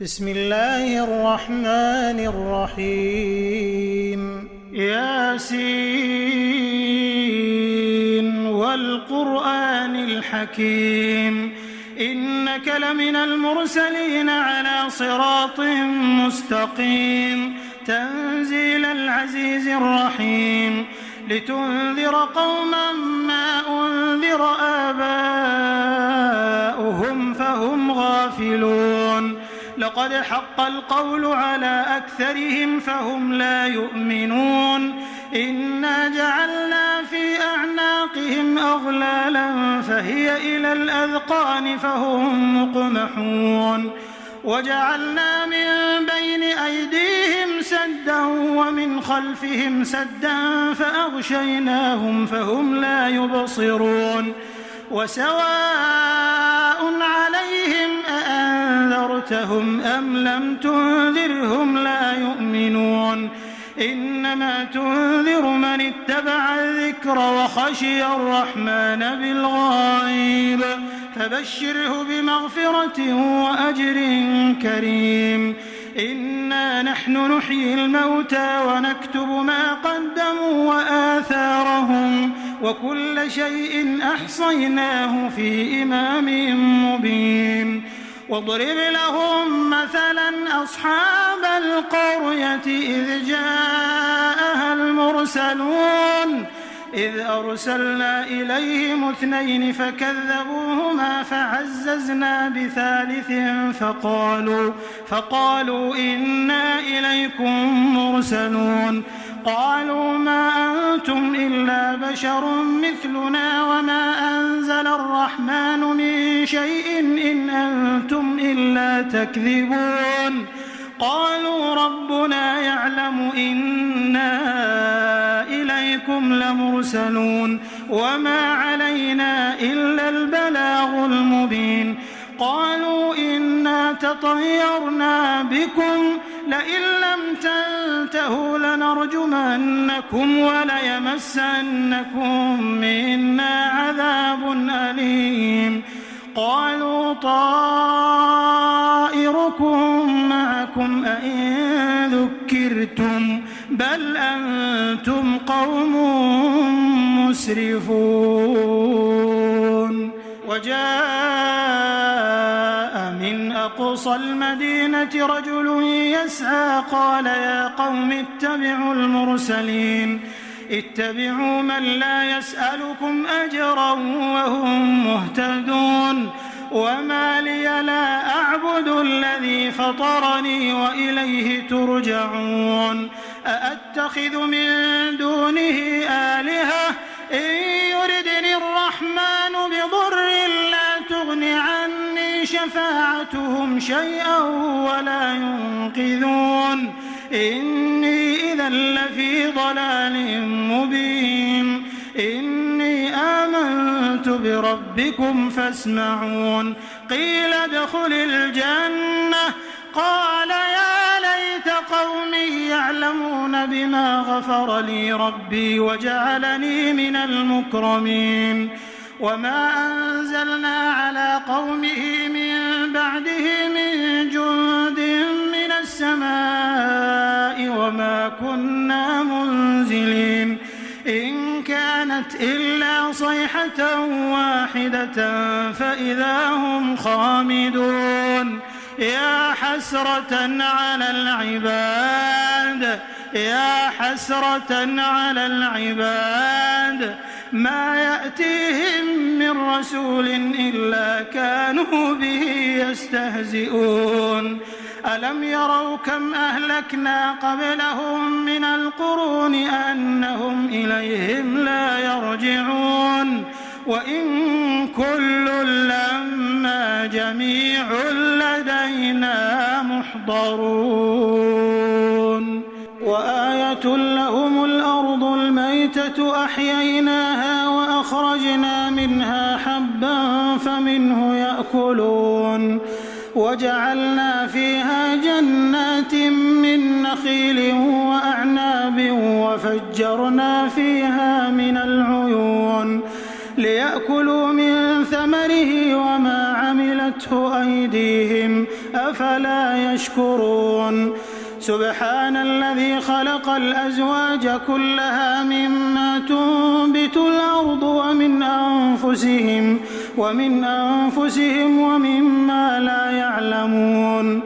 بسم الله الرحمن الرحيم ياسين والقرآن الحكيم إنك لمن المرسلين على صراط مستقيم تنزيل العزيز الرحيم لتنذر قوما ما أنذر آباؤهم فهم غافلون لقد حق القول على أكثرهم فهم لا يؤمنون إنا جعلنا في أعناقهم أغلالا فهي إلى الأذقان فهم مقمحون وجعلنا من بين أيديهم سدا ومن خلفهم سدا فأغشيناهم فهم لا يبصرون وسواء عليهم أأنذرتهم أم لم تنذرهم لا يؤمنون إنما تنذر من اتبع الذكر وخشي الرحمن بالغيب فبشره بمغفرة وأجر كريم إنا نحن نحيي الموتى ونكتب ما قدموا وآثارهم وكل شيء أحصيناه في إمام مبين واضرب لهم مثلا أصحاب القرية إذ جاءها المرسلون إذ أرسلنا إليهم 2 فكذبوهما فعززنا بثالث فقالوا إنا إليكم مرسلون قالوا ما أنتم إلا بشر مثلنا وما أنزل الرحمن من شيء إن أنتم إلا تكذبون قالوا ربنا يعلم إنا إليكم لمرسلون وما علينا إلا البلاغ المبين قالوا إنا تطيرنا بكم لئن لم تنتهوا لنرجمنكم وليمسنكم منا عذاب أليم قالوا طائركم معكم أئن ذكرتم بل أنتم قوم مسرفون وجاء من أقصى المدينة رجل يسعى قال يا قوم اتبعوا المرسلين اتبعوا من لا يسألكم أجرا وهم مهتدون وما لي لا أعبد الذي فطرني وإليه ترجعون أأتخذ من دونه آلهة إن يردني الرحمن بضر لا تغن عني شفاعتهم شيئا ولا ينقذون إني إذا لفي ضلال مبين إني آمنت بربكم فاسمعون قيل ادخل الجنة قال يا ليت قومي يعلمون بما غفر لي ربي وجعلني من المكرمين وما أنزلنا على قومه من بعده من جند من السماء وما كنا منزلين إن كانت إلا صيحة واحدة فإذا هم خامدون يا حسرة على العباد ما يأتيهم من رسول إلا كانوا به يستهزئون ألم يروا كم أهلكنا قبلهم من القرون أنهم إليهم لا يرجعون وإن كل لما جميع لدينا محضرون وآية لهم الأرض الميتة أحييناها وأخرجنا منها حبا فمنه يأكلون وجعلنا فيها جنات من نخيل وأعناب وفجرنا فيها من العيون ليأكلوا من ثمره وما عملته أيديهم أفلا يشكرون سبحان الذي خلق الأزواج كلها مما تنبت الأرض ومن أنفسهم ومما لا يعلمون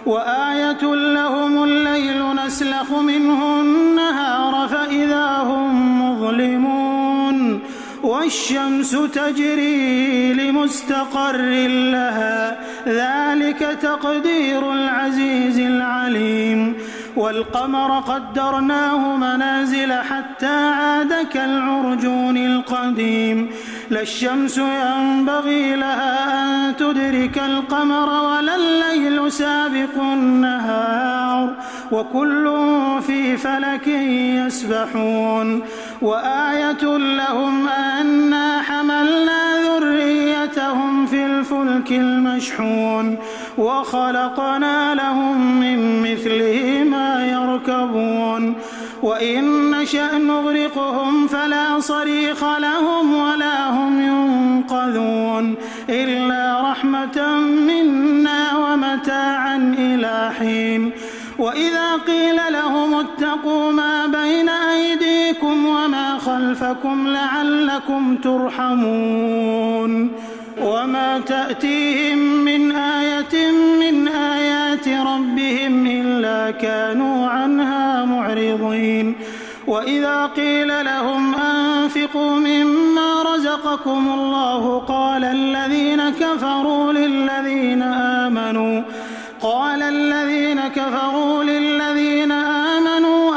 وآية لهم الليل نسلخ منه النهار فإذا هم مظلمون والشمس تجري لمستقر لها ذلك تقدير العزيز العليم والقمر قدرناه منازل حتى عاد كالعرجون القديم لا الشمس ينبغي لها أن تدرك القمر ولا الليل سابق النهار وكل في فلك يسبحون وآية لهم أنا حملنا ذريتهم في الفلك المشحون وخلقنا لهم من مثله ما يركبون وإن نشأ نغرقهم فلا صريخ لهم ولا هم ينقذون إلا رحمة منا ومتاعا إلى حين وإذا قيل لهم اتقوا ما بين أيديكم وما خلفكم لعلكم ترحمون وما تأتيهم من آية من آيات ربهم إلا كانوا عنها معرضين وإذا قيل لهم أنفقوا مما رزقكم الله قال الذين كفروا للذين آمنوا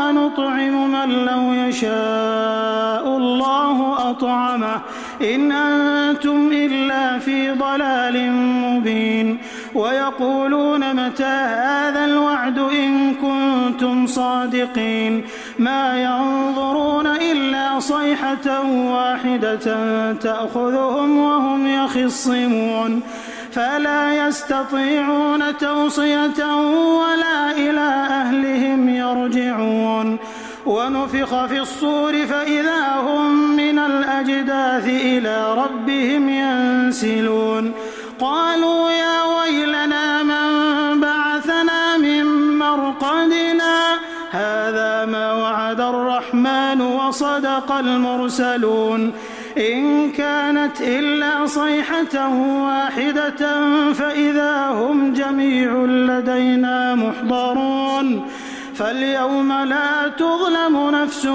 أنطعم من لو يشاء الله أطعمه إن أنتم إلا في ضلال مبين ويقولون متى هذا الوعد إن كنتم صادقين ما ينظرون إلا صيحة واحدة تأخذهم وهم يخصمون فلا يستطيعون توصية ولا إلى أهلهم يرجعون ونفخ في الصور فإذا هم من الأجداث إلى ربهم ينسلون قالوا يا ويلنا من بعثنا من مرقدنا هذا ما وعد الرحمن وصدق المرسلون إن كانت إلا صيحة واحدة فإذا هم جميع لدينا محضرون فاليوم لا تظلم نفس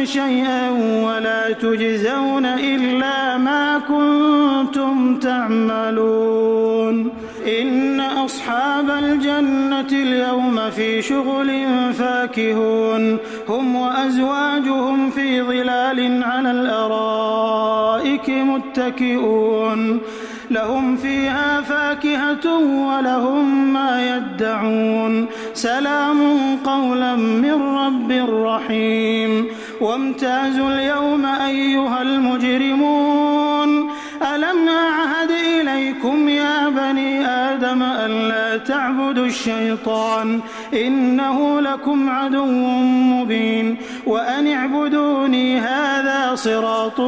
شيئا ولا تجزون إلا ما كنتم تعملون إن أصحاب الجنة اليوم في شغل فاكهون هم وأزواجهم في ظلال على الأرائك متكئون لهم فيها فاكهة ولهم ما يدعون سلام قولا من رب رحيم وامتازوا اليوم أيها المجرمون ألم أعهد إليكم يا بني آدم ألا تعبدوا الشيطان إنه لكم عدو مبين وأن اعبدوني هذا صراط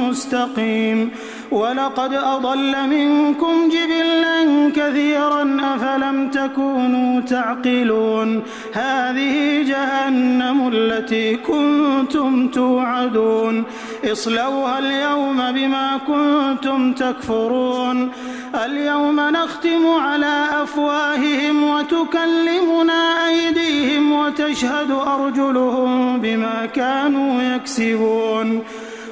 مستقيم ولقد أضل منكم جبلا كثيرا أفلم تكونوا تعقلون هذه جهنم التي كنتم توعدون اصلوها اليوم بما كنتم تكفرون اليوم نختم على أفواههم وتكلمنا أيديهم وتشهد أرجلهم بما كانوا يكسبون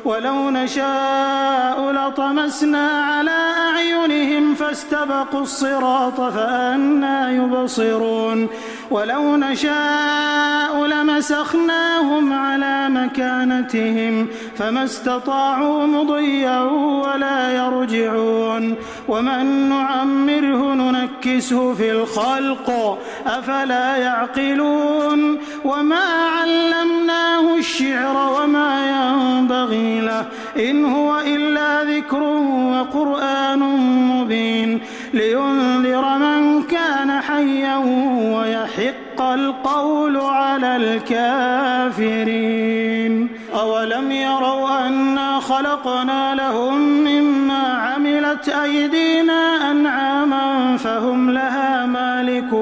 ولو نشاء لطمسنا على أعينهم فاستبقوا الصراط فأنى يبصرون ولو نشاء لمسخناهم على مكانتهم فما استطاعوا مضيا ولا يرجعون ومن نعمره ننكسه في الخلق أفلا يعقلون وما علمناه الشعر وما ينبغي له إن هو إلا ذكر وقرآن مبين لينذر من كان حيا ويحق القول على الكافرين أولم يروا أنا خلقنا لهم مما عملت أيدينا أنعاما فهم لها مالكون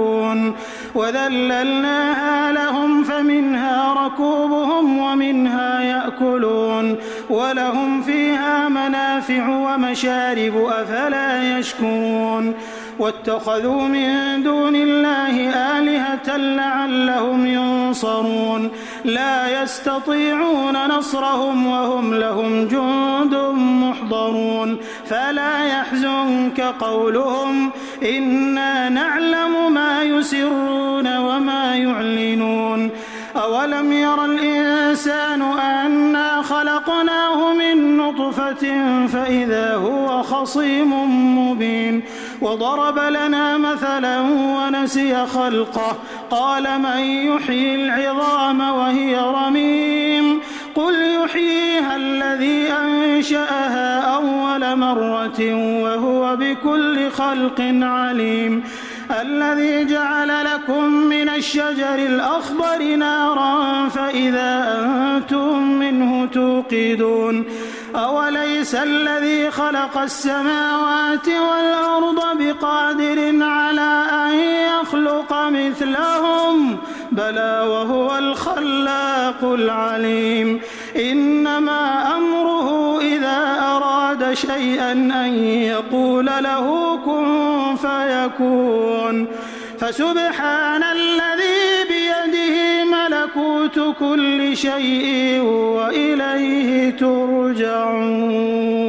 وذللناها لهم فمنها ركوبهم ومنها يأكلون ولهم فيها منافع ومشارب أفلا يشكرون واتخذوا من دون الله آلهة لعلهم ينصرون لا يستطيعون نصرهم وهم لهم جند محضرون فلا يحزنك قولهم إنا نعلم ما يسرون وما يعلنون أولم ير الإنسان أنا خلقناه من نطفة فإذا هو خصيم مبين وضرب لنا مثلا ونسي خلقه قال من يحيي العظام وهي رميم قل يحييها الذي أنشأها أول مرة وهو بكل خلق عليم الذي جعل لكم من الشجر الأخضر نارا فإذا أنتم منه توقدون أوليس الذي خلق السماوات والأرض بقادر على أن يخلق مثلهم بلى وهو الخلاق العليم إنما أمره إذا أراد شيئا أن يقول له كن فيكون فسبحان الذي بيده ملكوت كل شيء وإليه ترجعون